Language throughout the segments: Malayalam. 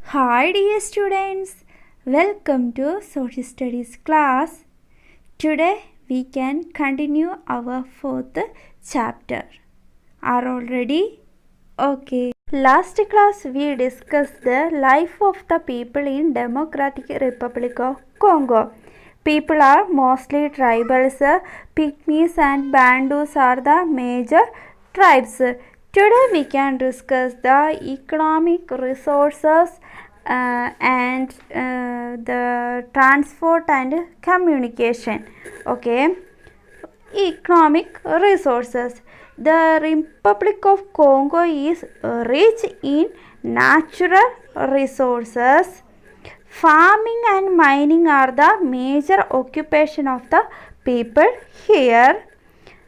Hi dear students, welcome to Social Studies class. Today we can continue our fourth chapter. Are all ready? Okay. Last class we discussed the life of the people in Democratic Republic of Congo. People are mostly tribals. Pygmies and Bandus are the major tribes. Today we can discuss the economic resources and the transport and communication. Okay, economic resources. The Republic of Congo is rich in natural resources. Farming and mining are the major occupation of the people here.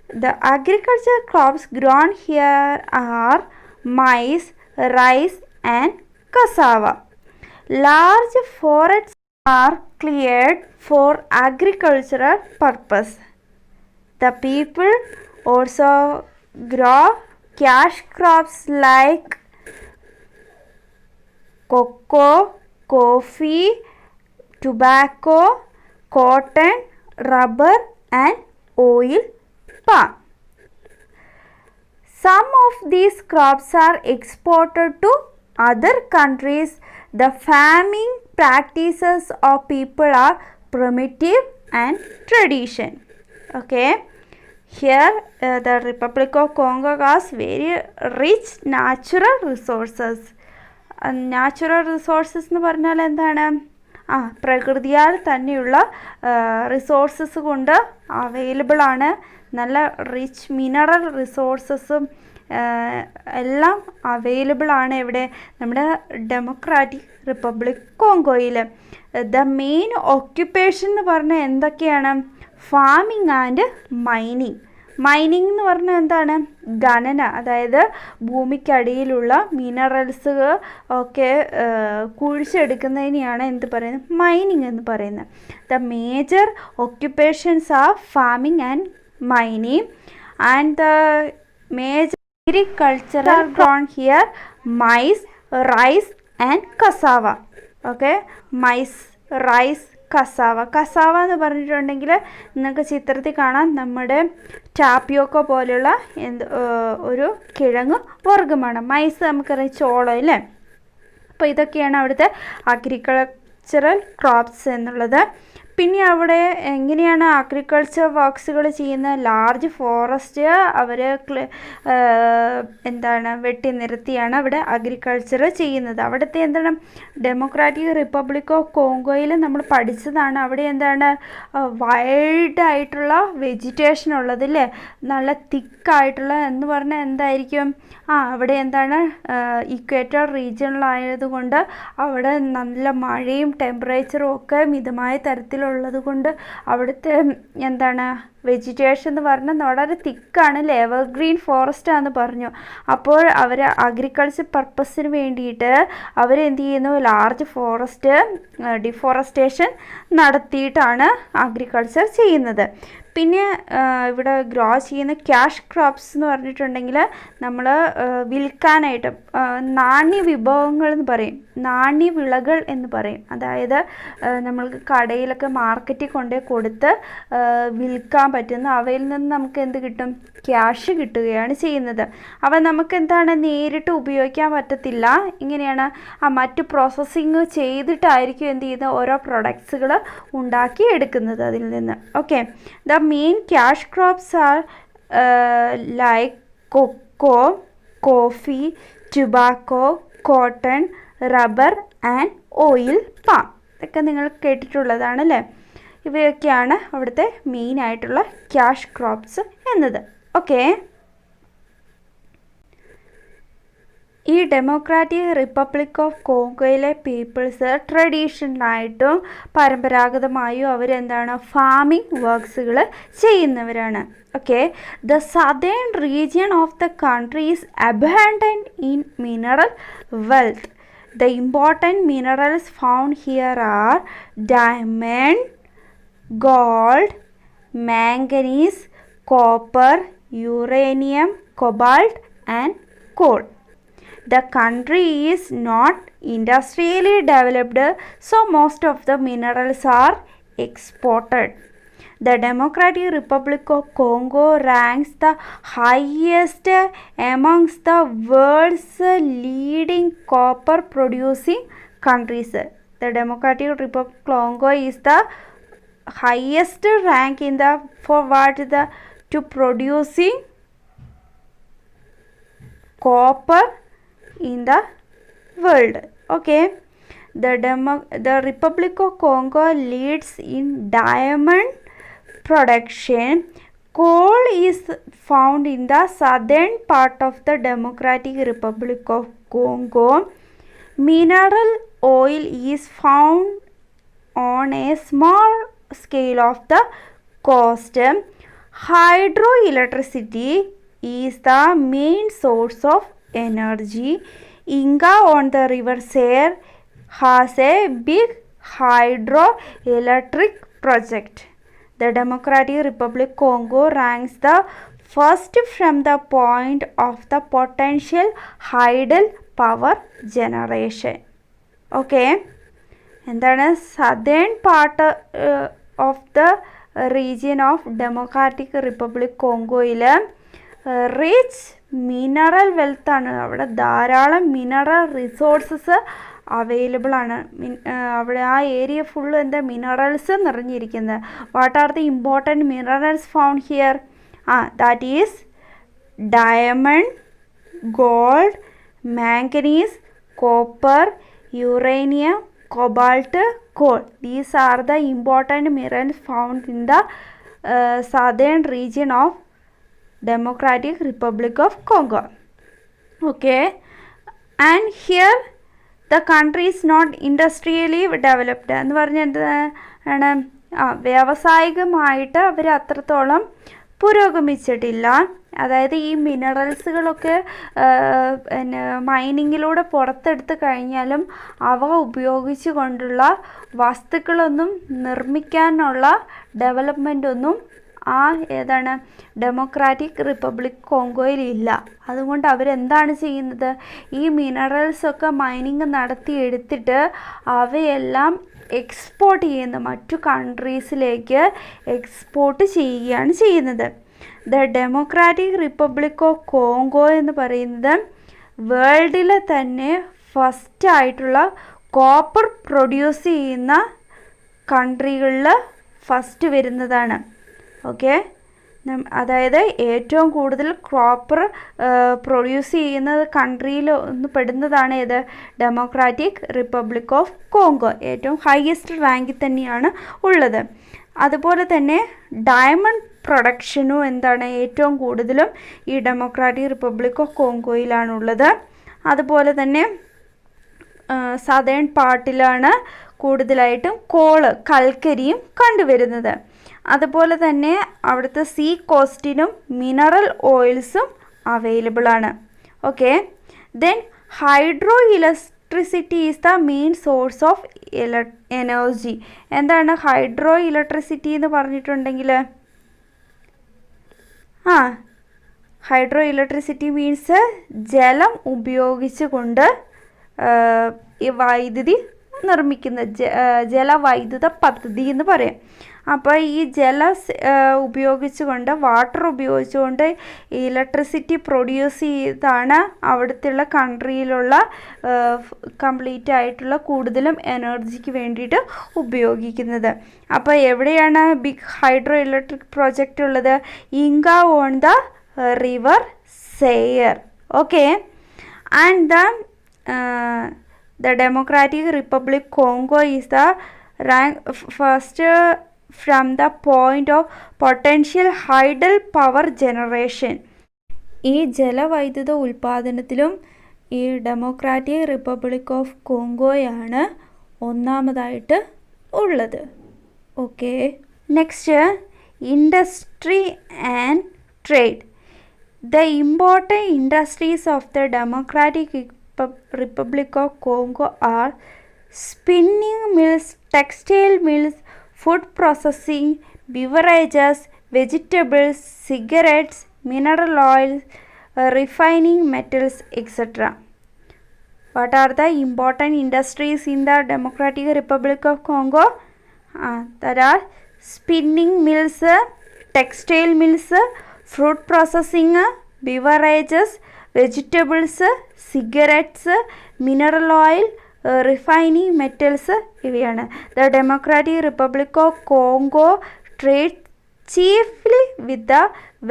The agricultural crops grown here are maize, rice and cassava. Large forests are cleared for agricultural purpose. The people also grow cash crops like cocoa, coffee, tobacco, cotton, rubber and oil palm. Some of these crops are exported to other countries. The farming practices of people are primitive and tradition. Okay, here the Republic of Congo has very rich natural resources. Natural resources എന്ന് പറഞ്ഞാൽ എന്താണ്? പ്രകൃതിയാൽ തന്നെയുള്ള റിസോഴ്സസ് കൊണ്ട് അവൈലബിൾ ആണ്. നല്ല റിച്ച് മിനറൽ റിസോഴ്സസും എല്ലാം അവൈലബിൾ ആണ്. ഇവിടെ നമ്മുടെ ഡെമോക്രാറ്റിക് റിപ്പബ്ലിക് കോങ്കോയിൽ. ദ മെയിൻ ഓക്യുപ്പേഷൻ എന്ന് പറഞ്ഞാൽ എന്തൊക്കെയാണ്? Farming and mining. മൈനിങ് എന്ന് പറഞ്ഞാൽ എന്താണ്? ഖനന, അതായത് ഭൂമിക്കടിയിലുള്ള മിനറൽസ് ഒക്കെ കുഴിച്ചെടുക്കുന്നതിനെയാണ് എന്ത് പറയുന്നത്? മൈനിങ് എന്ന് പറയുന്നത്. The major occupations are farming and mining and the major agriculture are grown here maize, rice and cassava. Okay, maize, rice, cassava. Cassava എന്ന് പറഞ്ഞിട്ടുണ്ടെങ്കിൽ നിങ്ങൾക്ക് ചിത്രത്തിൽ കാണാം, നമ്മുടെ ടാപ്പിയോക്ക പോലെയുള്ള ഒരു കിഴങ്ങ് വർഗ്ഗമാണ്. മൈസ് നമുക്കറിയാം, ചോളം അല്ലേ. അപ്പോൾ ഇതൊക്കെയാണ് അവിടുത്തെ അഗ്രികൾച്ചറൽ ക്രോപ്സ് എന്നുള്ളത്. പിന്നെ അവിടെ എങ്ങനെയാണ് അഗ്രികൾച്ചർ വർക്ക്സുകൾ ചെയ്യുന്നത്? ലാർജ് ഫോറസ്റ്റ് അവർ വെട്ടി നിരത്തിയാണ് അവിടെ അഗ്രികൾച്ചർ ചെയ്യുന്നത്. അവിടുത്തെ ഡെമോക്രാറ്റിക് റിപ്പബ്ലിക് ഓഫ് കോങ്കോയിൽ നമ്മൾ പഠിച്ചതാണ്. അവിടെ വൈൽഡ് ആയിട്ടുള്ള വെജിറ്റേഷൻ ഉള്ളത് അല്ലേ, നല്ല തിക്കായിട്ടുള്ള എന്ന് പറഞ്ഞാൽ എന്തായിരിക്കും? അവിടെ ഇക്വേറ്റർ റീജിയണിലായതുകൊണ്ട് അവിടെ നല്ല മഴയും ടെമ്പറേച്ചറും ഒക്കെ മിതമായ തരത്തിലുള്ള ഉള്ളത് കൊണ്ട് അവിടുത്തെ വെജിറ്റേഷൻ എന്ന് പറഞ്ഞാൽ വളരെ തിക്കാണ്, എവർഗ്രീൻ ഫോറസ്റ്റ് ആണെന്ന് പറഞ്ഞു. അപ്പോൾ അവർ അഗ്രികൾച്ചർ പർപ്പസിന് വേണ്ടിയിട്ട് അവരെന്ത് ചെയ്യുന്നു? ലാർജ് ഫോറസ്റ്റ് ഡിഫോറസ്റ്റേഷൻ നടത്തിയിട്ടാണ് അഗ്രികൾച്ചർ ചെയ്യുന്നത്. പിന്നെ ഇവിടെ ഗ്രോ ചെയ്യുന്ന ക്യാഷ് ക്രോപ്സ് എന്ന് പറഞ്ഞിട്ടുണ്ടെങ്കിൽ നമ്മൾ വിൽക്കാനായിട്ട് നാണ്യ വിഭവങ്ങൾ എന്ന് പറയും, നാണ്യവിളകൾ എന്ന് പറയും. അതായത് നമ്മൾക്ക് കടയിലൊക്കെ മാർക്കറ്റിൽ കൊണ്ടുപോയി കൊടുത്ത് വിൽക്കാൻ പറ്റുന്ന, അവയിൽ നിന്ന് നമുക്ക് എന്ത് കിട്ടും? ക്യാഷ് കിട്ടുകയാണ് ചെയ്യുന്നത്. അവ നമുക്ക് നേരിട്ട് ഉപയോഗിക്കാൻ പറ്റത്തില്ല. ഇങ്ങനെയാണ് മറ്റ് പ്രോസസ്സിങ് ചെയ്തിട്ടായിരിക്കും എന്ത് ചെയ്യുന്നത്? ഓരോ പ്രൊഡക്ട്സുകൾ ഉണ്ടാക്കി എടുക്കുന്നത് അതിൽ നിന്ന്. Okay, the main cash crops are like cocoa, coffee, tobacco, cotton, rubber and oil palm. ഇതൊക്കെ നിങ്ങൾ കേട്ടിട്ടുള്ളതാണ് അല്ലേ. ഇവയൊക്കെയാണ് അവിടുത്തെ മെയിൻ ആയിട്ടുള്ള ക്യാഷ് ക്രോപ്സ് എന്നത്. ഓക്കെ, ഈ ഡെമോക്രാറ്റിക് റിപ്പബ്ലിക് ഓഫ് കോങ്കോയിലെ പീപ്പിൾസ് ട്രഡീഷണലായിട്ടും പരമ്പരാഗതമായും ഫാമിംഗ് വർക്ക്സുകൾ ചെയ്യുന്നവരാണ്. Okay, the southern region of the country is abundant in mineral wealth. The important minerals found here are diamond, gold, manganese, copper, uranium, cobalt and coal. The country is not industrially developed, so most of the minerals are exported. The Democratic Republic of Congo ranks the highest amongst the world's leading copper producing countries. The Democratic Republic of Congo is the highest rank in the for what the to producing copper in the world. Okay, the Republic of Congo leads in diamond production. Coal is found in the southern part of the Democratic Republic of Congo. Mineral oil is found on a small scale of the coast. Hydroelectricity is the main source of energy. Inga on the river Ser has a big hydroelectric project. The Democratic Republic of Congo ranks the first from the point of the potential hydel power generation. Okay, എന്താണ് southern part of the region of democratic republic കോങ്കോയിൽ റിച്ച് മിനറൽ വെൽത്താണ്. അവിടെ ധാരാളം മിനറൽ റിസോഴ്സസ് അവൈലബിൾ ആണ്. അവിടെ ആ ഏരിയ ഫുള്ള് എന്താ മിനറൽസ് നിറഞ്ഞിരിക്കുന്നത്. What are the important minerals found here? That is diamond, gold, manganese, copper, uranium, cobalt, coal. These are the important minerals found in the southern region of Democratic Republic of Congo. Okay, and here the country is not industrially developed. എന്ന് പറഞ്ഞാൽ എന്താണ്? വ്യാവസായികമായിട്ട് അവർ അത്രത്തോളം പുരോഗമിച്ചിട്ടില്ല. അതായത് ഈ മിനറൽസുകളൊക്കെ പിന്നെ മൈനിങ്ങിലൂടെ പുറത്തെടുത്ത് കഴിഞ്ഞാലും അവ ഉപയോഗിച്ചു കൊണ്ടുള്ള വസ്തുക്കളൊന്നും നിർമ്മിക്കാനുള്ള ഡെവലപ്മെൻ്റ് ഒന്നും ഏതാണ് ഡെമോക്രാറ്റിക് റിപ്പബ്ലിക് കോങ്കോയിൽ ഇല്ല. അതുകൊണ്ട് അവരെന്താണ് ചെയ്യുന്നത്? ഈ മിനറൽസൊക്കെ മൈനിങ് നടത്തി എടുത്തിട്ട് അവയെല്ലാം എക്സ്പോർട്ട് ചെയ്യുന്ന മറ്റു കൺട്രീസിലേക്ക് എക്സ്പോർട്ട് ചെയ്യുകയാണ് ചെയ്യുന്നത്. The democratic republic of Congo എന്ന് പറയുന്നത് വേൾഡിലെ തന്നെ ഫസ്റ്റ് ആയിട്ടുള്ള കോപ്പർ പ്രൊഡ്യൂസ് ചെയ്യുന്ന കൺട്രികളിൽ ഫസ്റ്റ് വരുന്നതാണ്. ഓക്കെ, അതായത് ഏറ്റവും കൂടുതൽ കോപ്പർ പ്രൊഡ്യൂസ് ചെയ്യുന്ന കൺട്രിയിൽ ഒന്ന് പെടുന്നതാണ് ഏത്? Democratic republic of Congo. ഏറ്റവും ഹയസ്റ്റ് റാങ്കിൽ തന്നെയാണ് ഉള്ളത്. അതുപോലെ തന്നെ ഡയമണ്ട് പ്രൊഡക്ഷനും എന്താണ് ഏറ്റവും കൂടുതലും ഈ ഡെമോക്രാറ്റിക് റിപ്പബ്ലിക് ഓഫ് കോങ്കോയിലാണുള്ളത്. അതുപോലെ തന്നെ സദേൺ പാർട്ടിലാണ് കൂടുതലായിട്ടും കൽക്കരിയും കണ്ടുവരുന്നത്. അതുപോലെ തന്നെ അവിടുത്തെ സീ കോസ്റ്റിനും മിനറൽ ഓയിൽസും അവൈലബിൾ ആണ്. Okay, then hydroelectricity is the main source of energy. എന്താണ് ഹൈഡ്രോ ഇലക്ട്രിസിറ്റി എന്ന് പറഞ്ഞിട്ടുണ്ടെങ്കിൽ? ഹൈഡ്രോ ഇലക്ട്രിസിറ്റി മീൻസ് ജലം ഉപയോഗിച്ചുകൊണ്ട് ഈ വൈദ്യുതി നിർമ്മിക്കുന്ന ജലവൈദ്യുത പദ്ധതി എന്ന് പറയും. അപ്പോൾ ഈ വാട്ടർ ഉപയോഗിച്ചുകൊണ്ട് ഇലക്ട്രിസിറ്റി പ്രൊഡ്യൂസ് ചെയ്താണ് അവിടുത്തെ കൺട്രിയിലുള്ള കംപ്ലീറ്റ് ആയിട്ടുള്ള കൂടുതലും എനർജിക്ക് വേണ്ടിയിട്ട് ഉപയോഗിക്കുന്നത്. അപ്പോൾ എവിടെയാണ് ബിഗ് ഹൈഡ്രോ ഇലക്ട്രിക് പ്രോജക്റ്റ് ഉള്ളത്? Inga on the river Zaire. Okay, and the Democratic Republic Congo is the first from the point of potential hydel power generation. ഈ ജലവൈദ്യുത ഉൽപാദനത്തിലും ഈ ഡെമോക്രാറ്റിക് റിപ്പബ്ലിക് ഓഫ് കോങ്കോയാണ് ഒന്നാമതായിട്ട് ഉള്ളത്. Okay, next industry and trade. The important industries of the Democratic Republic of Congo are spinning mills, textile mills, food processing, beverages, vegetables, cigarettes, mineral oil, refining metals, etc. What are the important industries in the Democratic Republic of Congo? There are spinning mills, textile mills, fruit processing, beverages, vegetables, cigarettes, mineral oil, refining metals ഇവയാണ്. The Democratic Republic of Congo trades chiefly with the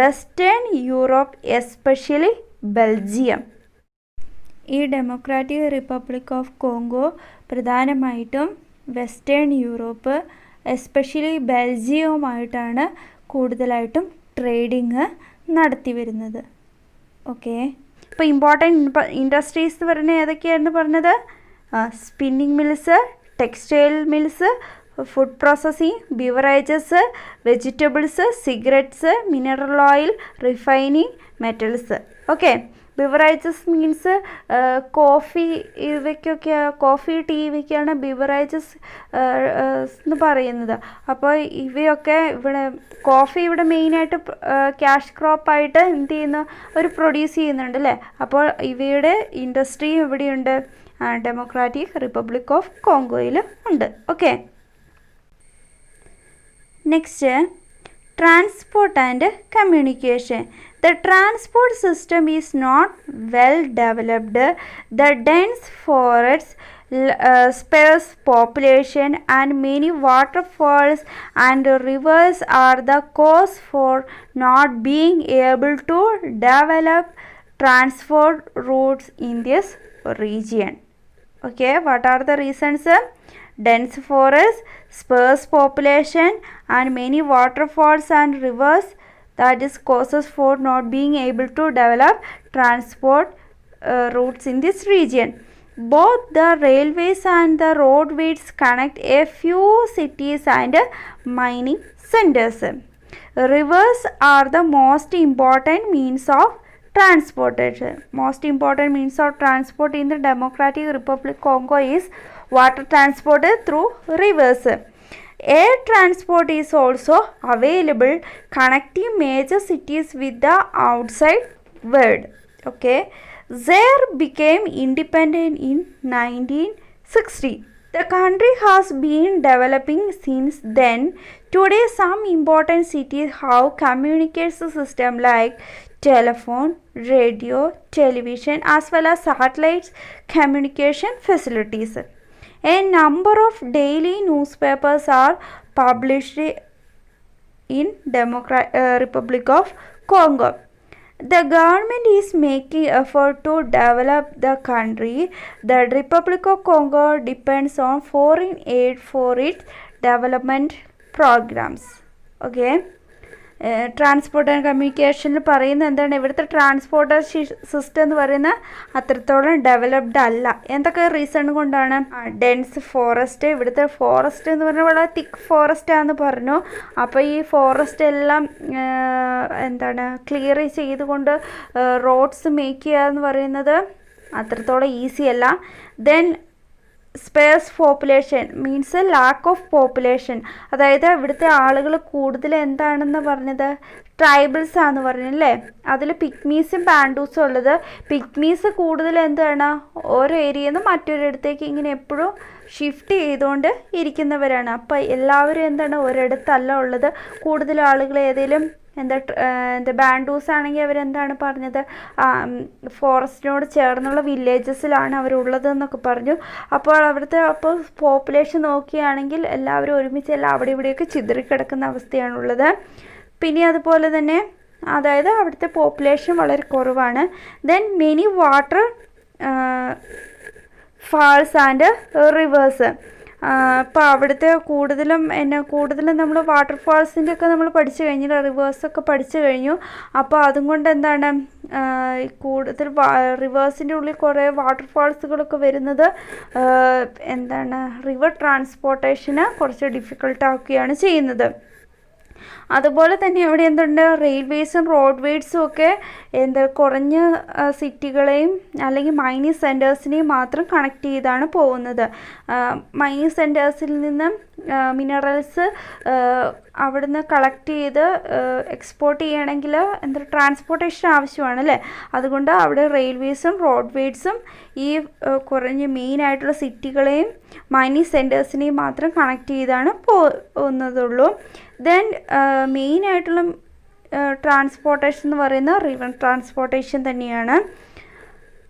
Western Europe, especially Belgium. ഈ ഡെമോക്രാറ്റിക് റിപ്പബ്ലിക് ഓഫ് കോങ്കോ പ്രധാനമായിട്ടും വെസ്റ്റേൺ യൂറോപ്പ് എസ്പെഷ്യലി ബെൽജിയവുമായിട്ടാണ് കൂടുതലായിട്ടും ട്രേഡിങ് നടത്തി വരുന്നത്. ഓക്കെ, ഇപ്പോൾ ഇമ്പോർട്ടൻറ്റ് ഇൻഡസ്ട്രീസ് എന്ന് പറഞ്ഞാൽ ഏതൊക്കെയായിരുന്നു പറഞ്ഞത്? Spinning mills, textile mills, food processing, beverages, vegetables, cigarettes, mineral oil, refining metals. Okay, beverages means coffee, ഇവയ്ക്കൊക്കെ കോഫി, ടീ ഇവയ്ക്കാണ് ബിവറേജസ് എന്ന് പറയുന്നത്. അപ്പോൾ ഇവയൊക്കെ ഇവിടെ കോഫി ഇവിടെ മെയിനായിട്ട് ക്യാഷ് ക്രോപ്പായിട്ട് എന്ത് ചെയ്യുന്നു, അവർ പ്രൊഡ്യൂസ് ചെയ്യുന്നുണ്ട് അല്ലേ. അപ്പോൾ ഇവയുടെ ഇൻഡസ്ട്രി എവിടെയുണ്ട്? ഡെമോക്രാറ്റിക് റിപ്പബ്ലിക് ഓഫ് കോങ്കോയിൽ ഉണ്ട്. Okay, next transport and communication. The transport system is not well developed. The dense forests, sparse population, and many waterfalls and rivers are the cause for not being able to develop transport routes in this region. Okay, what are the reasons? Dense forests, sparse population, and many waterfalls and rivers, that is causes for not being able to develop transport routes in this region. Both the railways and the roadways connect a few cities and mining centers. Rivers are the most important means of transportation. Most important means of transport in the Democratic Republic Congo is water transport through rivers. Air transport is also available, connecting major cities with the outside world. Okay, Zaire became independent in 1960. The country has been developing since then. Today, some important cities have communication systems like telephone, radio, television, as well as satellite communication facilities. A number of daily newspapers are published in Republic of Congo. The government is making effort to develop the country. The Republic of Congo depends on foreign aid for its development programs. Okay, transport and കമ്മ്യൂണിക്കേഷനിൽ പറയുന്നത് എന്താണ്? ഇവിടുത്തെ ട്രാൻസ്പോർട്ട് സിസ്റ്റം എന്ന് പറയുന്നത് അത്രത്തോളം ഡെവലപ്ഡ് അല്ല. എന്തൊക്കെ റീസൺ കൊണ്ടാണ്? ഡെൻസ് ഫോറസ്റ്റ്, ഇവിടുത്തെ ഫോറസ്റ്റ് എന്ന് പറഞ്ഞാൽ വളരെ തിക്ക് ഫോറസ്റ്റാന്ന് പറഞ്ഞു. അപ്പോൾ ഈ ഫോറസ്റ്റ് എല്ലാം എന്താണ് ക്ലിയർ ചെയ്തുകൊണ്ട് റോഡ്സ് മേക്ക് ചെയ്യുക എന്ന് പറയുന്നത് അത്രത്തോളം ഈസി അല്ല. Then space population means lack of population, അതായത് ഇവിടുത്തെ ആളുകൾ കൂടുതൽ എന്താണെന്ന് പറഞ്ഞത്? ട്രൈബൽസ് ആണെന്ന് പറഞ്ഞല്ലേ. അതിൽ പിഗ്മീസും ബാൻഡൂസും ഉള്ളത്. പിഗ്മീസ് കൂടുതൽ എന്താണ് ഓരോ ഏരിയയിൽ നിന്ന് മറ്റൊരിടത്തേക്ക് ഇങ്ങനെ എപ്പോഴും ഷിഫ്റ്റ് ചെയ്തുകൊണ്ട് ഇരിക്കുന്നവരാണ്. അപ്പോൾ എല്ലാവരും എന്താണ് ഒരിടത്തല്ല ഉള്ളത്. കൂടുതൽ ആളുകൾ ഏതെങ്കിലും എന്താ ബാൻഡൂസ് ആണെങ്കിൽ അവരെന്താണ് പറഞ്ഞത്? ഫോറസ്റ്റിനോട് ചേർന്നുള്ള വില്ലേജസിലാണ് അവരുള്ളത് എന്നൊക്കെ പറഞ്ഞു. അപ്പോൾ അവിടുത്തെ പോപ്പുലേഷൻ നോക്കുകയാണെങ്കിൽ എല്ലാവരും ഒരുമിച്ച് എല്ലാം അവിടെ ഇവിടെയൊക്കെ ചിതറിക്കിടക്കുന്ന അവസ്ഥയാണുള്ളത്. പിന്നെ അതുപോലെ തന്നെ അതായത് അവിടുത്തെ പോപ്പുലേഷൻ വളരെ കുറവാണ്. Then many water falls and reverse. അപ്പോൾ അവിടുത്തെ കൂടുതലും നമ്മൾ വാട്ടർഫാൾസിൻ്റെ ഒക്കെ നമ്മൾ പഠിച്ചു കഴിഞ്ഞു, റിവേഴ്സൊക്കെ പഠിച്ചു കഴിഞ്ഞു. അപ്പോൾ അതും കൊണ്ട് എന്താണ് കൂടുതൽ റിവേഴ്സിൻ്റെ ഉള്ളിൽ കുറേ വാട്ടർഫാൾസുകളൊക്കെ വരുന്നത് എന്താണ് റിവർ ട്രാൻസ്പോർട്ടേഷന് കുറച്ച് ഡിഫിക്കൽട്ടാക്കുകയാണ് ചെയ്യുന്നത്. അതുപോലെ തന്നെ അവിടെ എന്തുണ്ട്, റെയിൽവേസും റോഡ്വേസും ഒക്കെ കുറഞ്ഞ സിറ്റികളെയും അല്ലെങ്കിൽ മൈനിങ് സെൻറ്റേഴ്സിനെയും മാത്രം കണക്ട് ചെയ്താണ് പോകുന്നത്. മൈനിങ് സെൻറ്റേഴ്സിൽ നിന്നും മിനറൽസ് അവിടുന്ന് കളക്ട് ചെയ്ത് എക്സ്പോർട്ട് ചെയ്യണമെങ്കിൽ ട്രാൻസ്പോർട്ടേഷൻ ആവശ്യമാണ് അല്ലേ. അതുകൊണ്ട് അവിടെ റെയിൽവേസും റോഡ്വേസും ഈ കുറഞ്ഞ മെയിനായിട്ടുള്ള സിറ്റികളെയും മൈനിങ് സെൻറ്റേഴ്സിനെയും മാത്രം കണക്ട് ചെയ്താണ് പോകുന്നതുള്ളൂ. ദെൻ മെയിനായിട്ടുള്ള ട്രാൻസ്പോർട്ടേഷൻ എന്ന് പറയുന്നത് റിവർ ട്രാൻസ്പോർട്ടേഷൻ തന്നെയാണ്.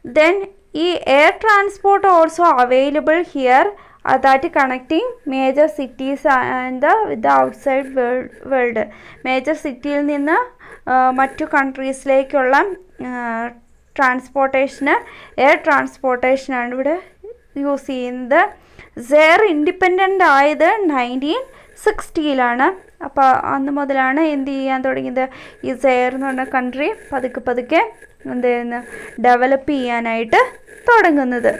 ദെൻ ഈ air transport also available here that connecting major cities and the outside world. Major സിറ്റിയിൽ നിന്ന് മറ്റു കൺട്രീസിലേക്കുള്ള ട്രാൻസ്പോർട്ടേഷന് എയർ ട്രാൻസ്പോർട്ടേഷനാണ് ഇവിടെ യൂസ് ചെയ്യുന്നത്. സെയർ ഇൻഡിപെൻഡൻ്റ് ആയത് 1960-ലാണ്. അപ്പോൾ അന്ന് മുതലാണ് എന്ത് ചെയ്യാൻ തുടങ്ങിയത്, ഈ സെയർ എന്ന് പറഞ്ഞ കൺട്രി പതുക്കെ എന്ത് ചെയ്യുന്നു, ഡെവലപ്പ് ചെയ്യാനായിട്ട് തുടങ്ങുന്നത്.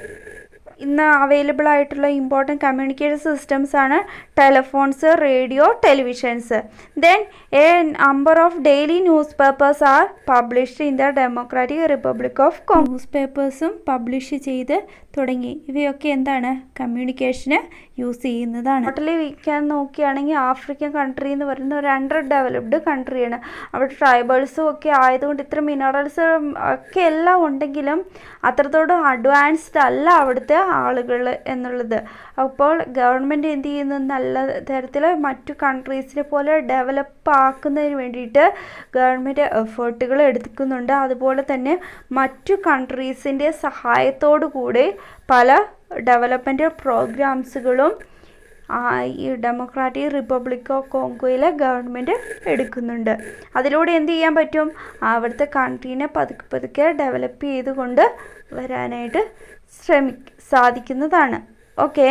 ഇന്ന് അവൈലബിൾ ആയിട്ടുള്ള ഇമ്പോർട്ടൻറ്റ് കമ്മ്യൂണിക്കേഷൻ സിസ്റ്റംസ് ആണ് telephones, radio, televisions. Then a number of daily newspapers are published in the democratic republic of Congo. News പേപ്പേഴ്സും പബ്ലിഷ് ചെയ്ത് തുടങ്ങി. ഇവയൊക്കെ എന്താണ്, കമ്മ്യൂണിക്കേഷന് യൂസ് ചെയ്യുന്നതാണ്. ടോട്ടലി വിൽക്കാൻ നോക്കുകയാണെങ്കിൽ ആഫ്രിക്കൻ കൺട്രി എന്ന് പറയുന്ന ഒരു അണ്ടർ ഡെവലപ്ഡ് കൺട്രിയാണ്. അവിടെ ട്രൈബൽസും ഒക്കെ ആയതുകൊണ്ട് ഇത്ര മിനറൽസ് ഒക്കെ എല്ലാം ഉണ്ടെങ്കിലും അത്രത്തോളം അഡ്വാൻസ്ഡ് അല്ല അവിടുത്തെ ആളുകൾ എന്നുള്ളത്. അപ്പോൾ ഗവൺമെൻറ് എന്ത് ചെയ്യുന്നു, നല്ല തരത്തിൽ മറ്റു കൺട്രീസിനെ പോലെ ഡെവലപ്പ് ആക്കുന്നതിന് വേണ്ടിയിട്ട് ഗവൺമെൻറ് എഫേർട്ടുകൾ എടുക്കുന്നുണ്ട്. അതുപോലെ തന്നെ മറ്റു കൺട്രീസിൻ്റെ സഹായത്തോടു കൂടി പല ഡെവലപ്മെൻറ്റ് പ്രോഗ്രാംസുകളും ഈ ഡെമോക്രാറ്റിക് റിപ്പബ്ലിക് ഓഫ് കോങ്കോയിലെ ഗവൺമെൻറ് എടുക്കുന്നുണ്ട്. അതിലൂടെ എന്ത് ചെയ്യാൻ പറ്റും, അവിടുത്തെ കൺട്രീനെ പതുക്കെ ഡെവലപ്പ് ചെയ്തുകൊണ്ട് വരാനായിട്ട് സാധിക്കുന്നതാണ്. ഓക്കെ.